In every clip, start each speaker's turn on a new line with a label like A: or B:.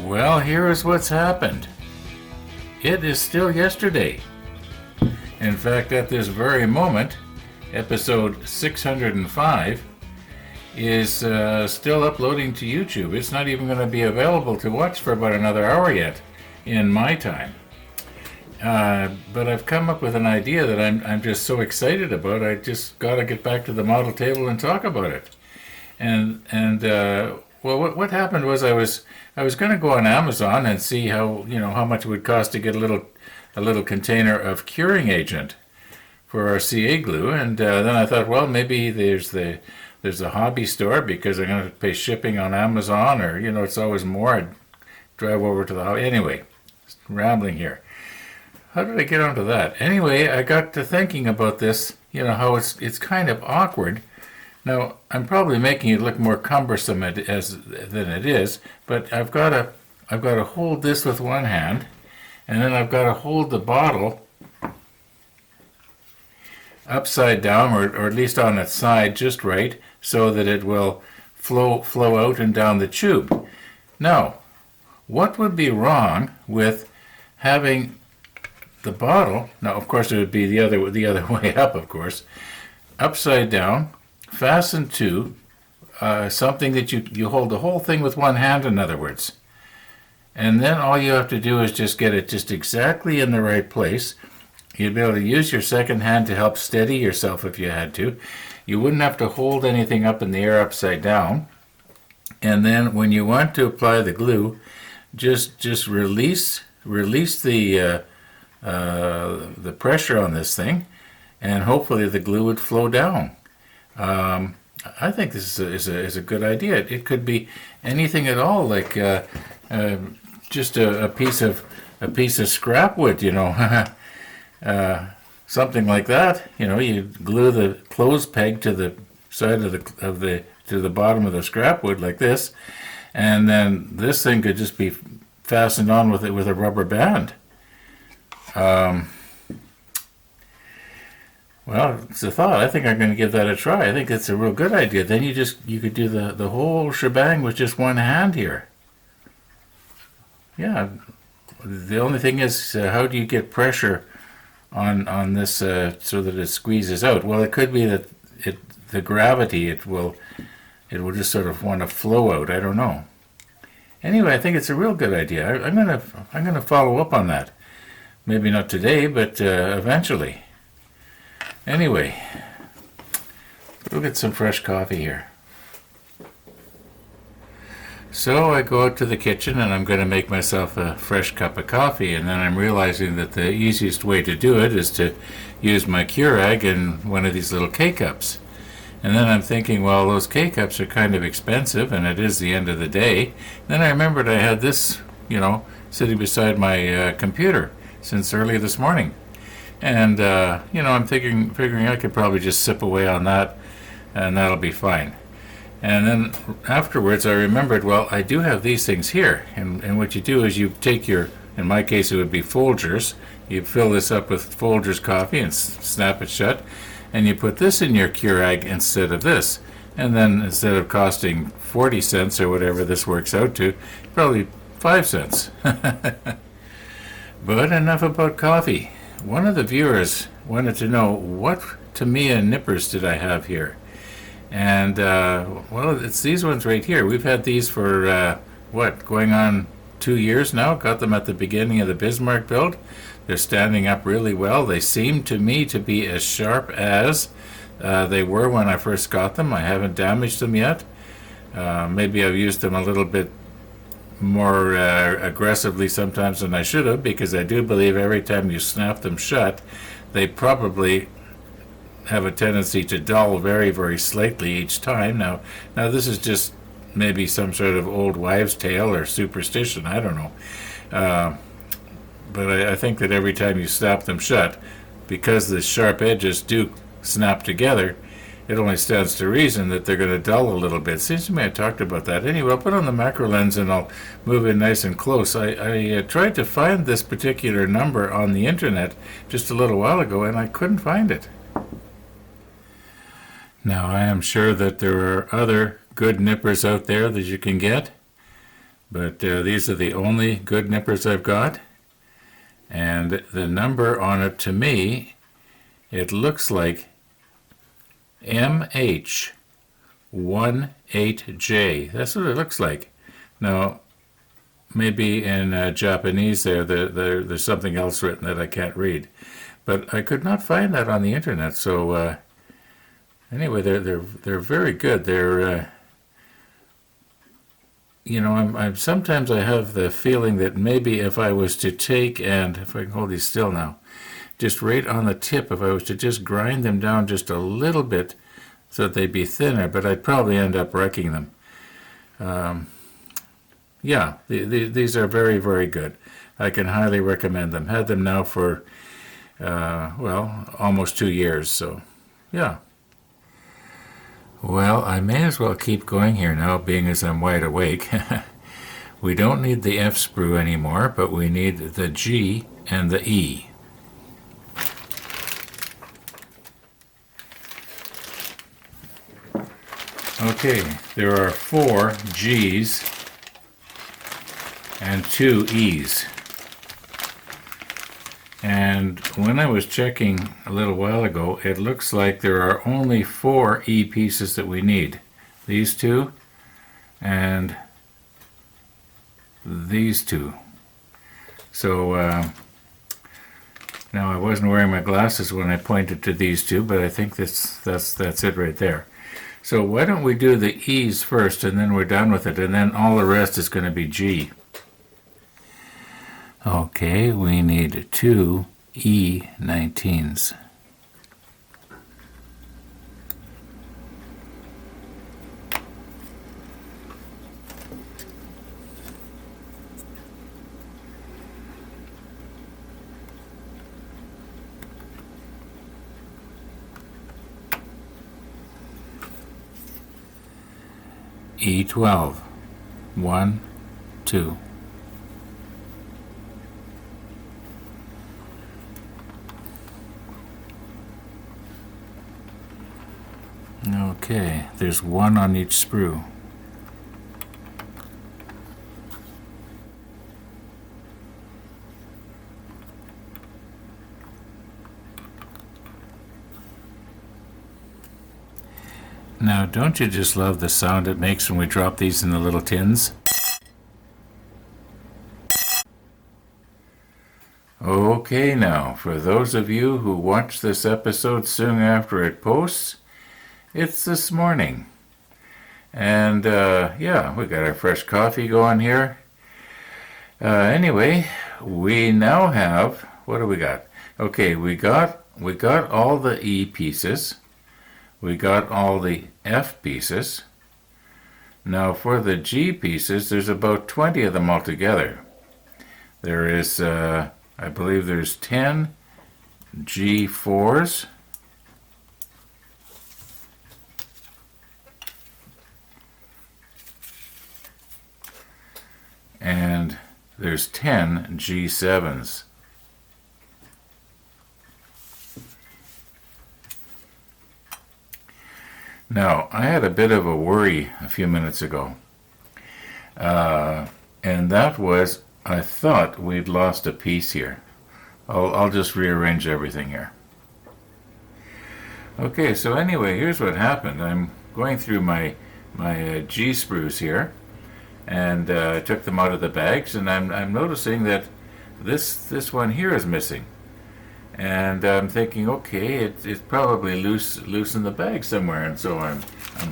A: Well, here is what's happened. It is still yesterday. In fact, at this very moment, episode 605 is still uploading to YouTube. It's not even going to be available to watch for about another hour yet in my time. But I've come up with an idea that I'm just so excited about. I just got to get back to the model table and talk about it. Well, what happened was I was going to go on Amazon and see how much it would cost to get a little container of curing agent for our CA glue, and then I thought, well, maybe there's a hobby store because I'm going to pay shipping on Amazon, or it's always more. I'd drive over to the hobby. Anyway, rambling here. How did I get onto that? Anyway, I got to thinking about this. How it's kind of awkward. Now, I'm probably making it look more cumbersome than it is, but I've got to hold this with one hand, and then I've got to hold the bottle upside down, or at least on its side just right, so that it will flow out and down the tube. Now, what would be wrong with having the bottle? Now, of course, it would be the other way up, of course, upside down, fastened to something that you hold the whole thing with one hand, in other words. And then all you have to do is just get it just exactly in the right place. You'd be able to use your second hand to help steady yourself if you had to. You wouldn't have to hold anything up in the air upside down. And then when you want to apply the glue, just release the pressure on this thing, and hopefully the glue would flow down. I think this is a good idea. It could be anything at all, like just a piece of scrap wood, something like that. You glue the clothes peg to the side to the bottom of the scrap wood like this, and then this thing could just be fastened on with a rubber band. Well, it's a thought. I think I'm going to give that a try. I think it's a real good idea. Then you could do the whole shebang with just one hand here. Yeah. The only thing is, how do you get pressure on this so that it squeezes out? Well, it could be that the gravity it will just sort of want to flow out. I don't know. Anyway, I think it's a real good idea. I'm gonna follow up on that. Maybe not today, but eventually. Anyway, we'll get some fresh coffee here. So I go out to the kitchen and I'm going to make myself a fresh cup of coffee, and then I'm realizing that the easiest way to do it is to use my Keurig in one of these little K-cups. And then I'm thinking, well, those K-cups are kind of expensive, and it is the end of the day. Then I remembered I had this, sitting beside my computer since early this morning. And, I'm figuring I could probably just sip away on that, and that'll be fine. And then afterwards I remembered, well, I do have these things here. And what you do is you take in my case it would be Folgers. You fill this up with Folgers coffee and snap it shut. And you put this in your Keurig instead of this. And then instead of costing 40 cents or whatever this works out to, probably 5 cents. But enough about coffee. One of the viewers wanted to know, what Tamiya nippers did I have here? And, well, it's these ones right here. We've had these for, going on 2 years now. Got them at the beginning of the Bismarck build. They're standing up really well. They seem to me to be as sharp as they were when I first got them. I haven't damaged them yet. Maybe I've used them a little bit more aggressively sometimes than I should have, because I do believe every time you snap them shut, they probably have a tendency to dull very, very slightly each time. Now this is just maybe some sort of old wives' tale or superstition. I don't know. But I think that every time you snap them shut, because the sharp edges do snap together, it only stands to reason that they're going to dull a little bit. Seems to me I talked about that. Anyway, I'll put on the macro lens and I'll move in nice and close. I tried to find this particular number on the internet just a little while ago, and I couldn't find it. Now, I am sure that there are other good nippers out there that you can get, But these are the only good nippers I've got. And the number on it, to me, it looks like MH18J. That's what it looks like. Now, maybe in Japanese there's something else written that I can't read. But I could not find that on the internet. So anyway, they're very good. They're I'm sometimes I have the feeling that maybe if I was to take and if I can hold these still now, just right on the tip, if I was to just grind them down just a little bit so that they'd be thinner, but I'd probably end up wrecking them. These are very, very good. I can highly recommend them. Had them now for, almost 2 years, so yeah. Well, I may as well keep going here now, being as I'm wide awake. We don't need the F sprue anymore, but we need the G and the E. Okay, there are 4 G's and 2 E's. And when I was checking a little while ago, it looks like there are only 4 E pieces that we need. These 2 and these 2. So now I wasn't wearing my glasses when I pointed to these 2, but I think that's it right there. So why don't we do the E's first, and then we're done with it, and then all the rest is going to be G. Okay, we need 2 E19s. E12. 1, 2. Okay, there's 1 on each sprue. Now, don't you just love the sound it makes when we drop these in the little tins? Okay, now, for those of you who watch this episode soon after it posts, it's this morning. And, we got our fresh coffee going here. Anyway, we now have, what do we got? Okay, we got all the E pieces. We got all the F pieces. Now for the G pieces, there's about 20 of them altogether. There is, I believe there's 10 G4s. And there's 10 G7s. Now, I had a bit of a worry a few minutes ago, and that was I thought we'd lost a piece here. I'll just rearrange everything here. Okay, so anyway, here's what happened. I'm going through my G sprues here, and I took them out of the bags, and I'm noticing that this one here is missing. And I'm thinking, okay, it's probably loose in the bag somewhere. And so I'm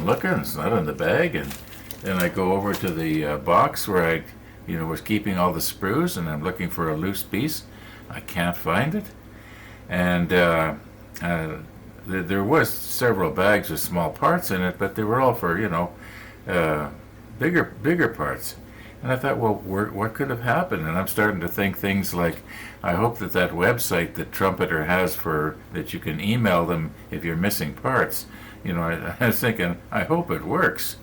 A: looking, it's not in the bag. And then I go over to the box where I, was keeping all the sprues, and I'm looking for a loose piece. I can't find it. And there was several bags with small parts in it, but they were all for, bigger parts. And I thought, well, what could have happened? And I'm starting to think things like, I hope that website that Trumpeter has that you can email them if you're missing parts. I was thinking, I hope it works.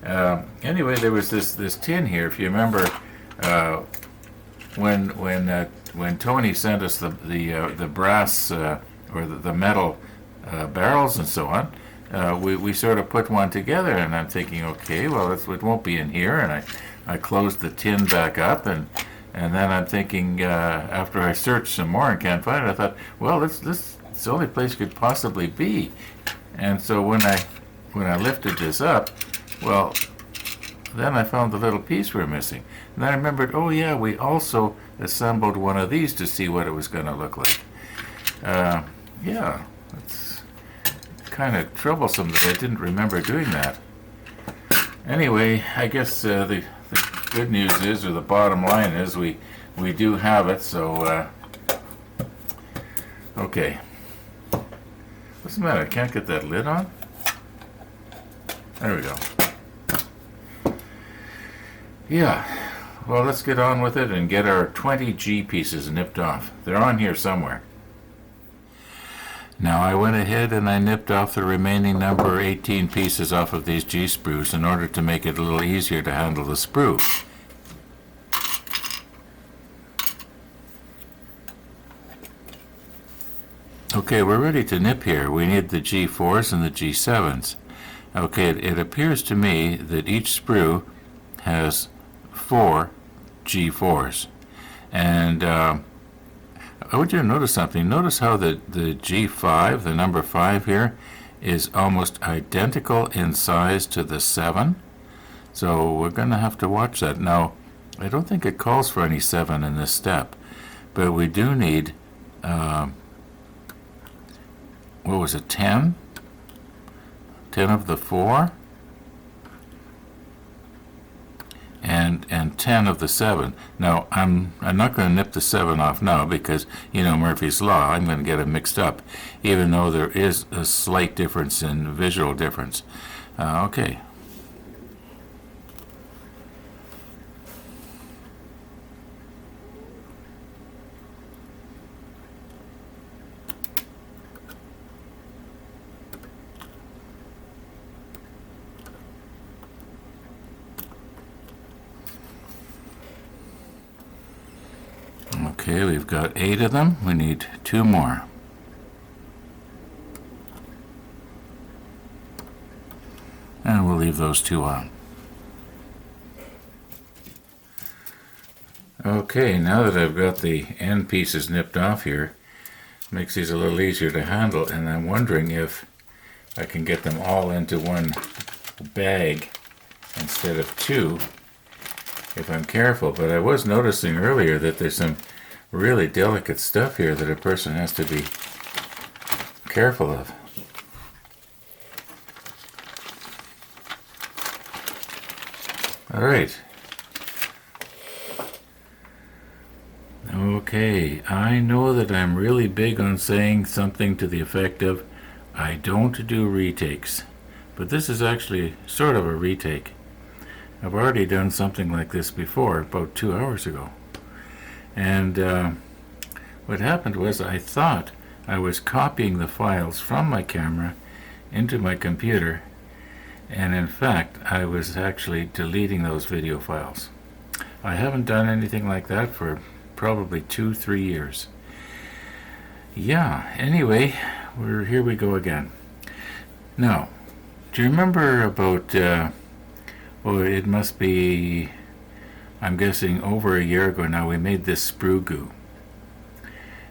A: Anyway, there was this tin here. If you remember, when Tony sent us the brass or the metal barrels and so on, we sort of put one together, and I'm thinking, okay, well, it won't be in here, and I closed the tin back up, and then I'm thinking, after I searched some more and can't find it, I thought, well, this is the only place it could possibly be. And so when I lifted this up, well, then I found the little piece we're missing. And I remembered, oh yeah, we also assembled one of these to see what it was going to look like. Yeah, it's kind of troublesome that I didn't remember doing that. Anyway, I guess the good news is, or the bottom line is, we do have it, so, okay. What's the matter? I can't get that lid on? There we go. Yeah, well, let's get on with it and get our 20 G pieces nipped off. They're on here somewhere. Now I went ahead and I nipped off the remaining number 18 pieces off of these G sprues in order to make it a little easier to handle the sprue. Okay, we're ready to nip here. We need the G4s and the G7s. Okay, it appears to me that each sprue has 4 G4s. And I want you to notice something. Notice how the G5, the number 5 here, is almost identical in size to the 7. So we're going to have to watch that. Now, I don't think it calls for any 7 in this step, but we do need, what was it, 10? 10 of the 4? And 10 of the 7. Now, I'm not going to nip the 7 off now because, you know, Murphy's Law, I'm going to get them mixed up, even though there is a slight difference in visual difference. Okay. Okay, we've got 8 of them. We need 2 more. And we'll leave those 2 on. Okay, now that I've got the end pieces nipped off here, makes these a little easier to handle, and I'm wondering if I can get them all into one bag instead of 2 if I'm careful. But I was noticing earlier that there's some really delicate stuff here that a person has to be careful of. All right. Okay, I know that I'm really big on saying something to the effect of, I don't do retakes, but this is actually sort of a retake. I've already done something like this before, about 2 hours ago. And what happened was I thought I was copying the files from my camera into my computer, and in fact I was actually deleting those video files. I haven't done anything like that for probably 2-3 years. Yeah, anyway, here we go again. Now, do you remember about, well, it must be, I'm guessing over a year ago now, we made this sprue goo.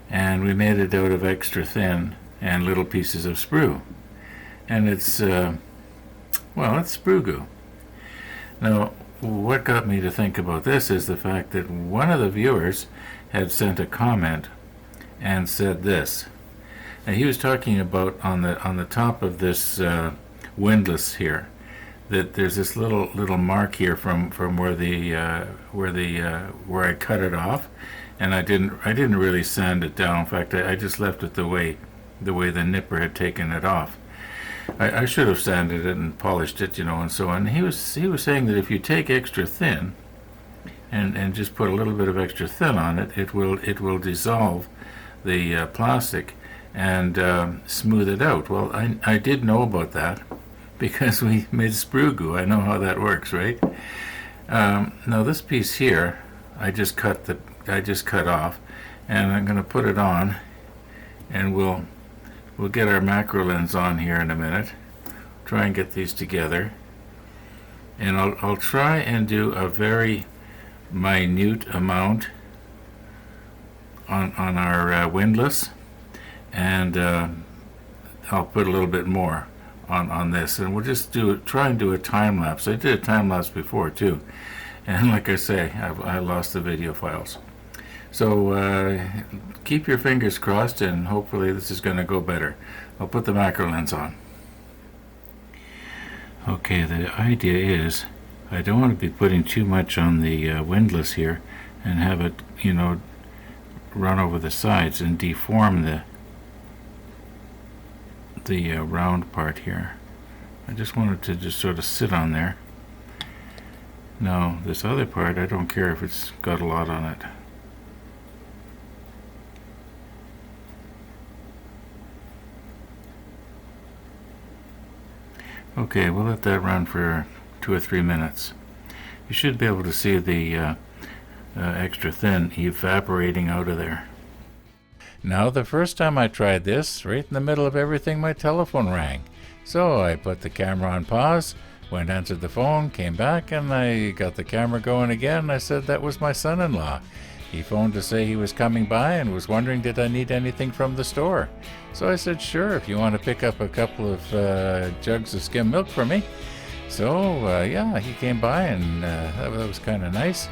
A: And we made it out of extra thin and little pieces of sprue. And it's, well, it's sprue goo. Now, what got me to think about this is the fact that one of the viewers had sent a comment and said this. Now, he was talking about on the top of this windlass here, that there's this little mark here from where I cut it off, and I didn't really sand it down. In fact, I just left it the way the nipper had taken it off. I should have sanded it and polished it, you know, and so on. He was saying that if you take extra thin and just put a little bit of extra thin on it, it will dissolve the plastic and smooth it out. Well, I did know about that because we made sprue goo. I know how that works, right? Now this piece here, I just cut off, and I'm going to put it on, and we'll get our macro lens on here in a minute. try and get these together. And I'll try and do a very minute amount on our windlass, and I'll put a little bit more on this, and we'll just try and do a time lapse. I did a time lapse before too, and like I say, I lost the video files. So keep your fingers crossed, and hopefully this is going to go better. I'll put the macro lens on. Okay, the idea is I don't want to be putting too much on the windlass here and have it, run over the sides and deform the round part here. I just want it to just sort of sit on there. Now, this other part, I don't care if it's got a lot on it. Okay, we'll let that run for 2 or 3 minutes. You should be able to see the extra thin evaporating out of there. Now, the first time I tried this, right in the middle of everything, my telephone rang. So I put the camera on pause, went answered the phone, came back, and I got the camera going again. I said that was my son-in-law. He phoned to say he was coming by and was wondering did I need anything from the store. So I said, sure, if you want to pick up a couple of jugs of skim milk for me. So, yeah, he came by, and that was kind of nice.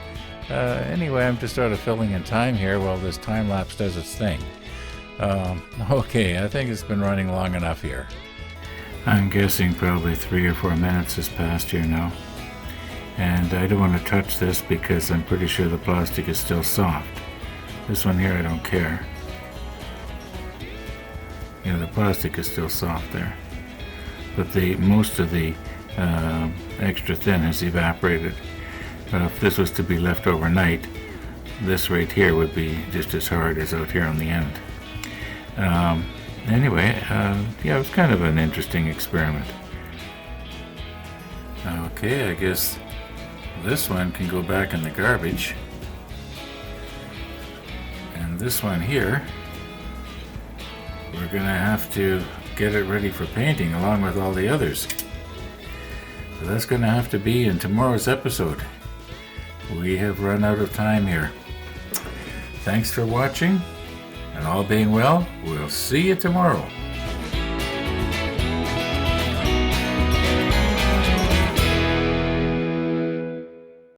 A: Anyway, I'm just sort of filling in time here while this time lapse does its thing. Okay, I think it's been running long enough here. I'm guessing probably 3 or 4 minutes has passed here now. And I don't want to touch this because I'm pretty sure the plastic is still soft. This one here I don't care. Yeah, the plastic is still soft there. But most of the extra thin has evaporated. If this was to be left overnight, this right here would be just as hard as out here on the end. Anyway, yeah, it was kind of an interesting experiment. Okay, I guess this one can go back in the garbage. And this one here, we're going to have to get it ready for painting along with all the others. So that's going to have to be in tomorrow's episode. We have run out of time here. Thanks for watching, and all being well, we'll see you tomorrow.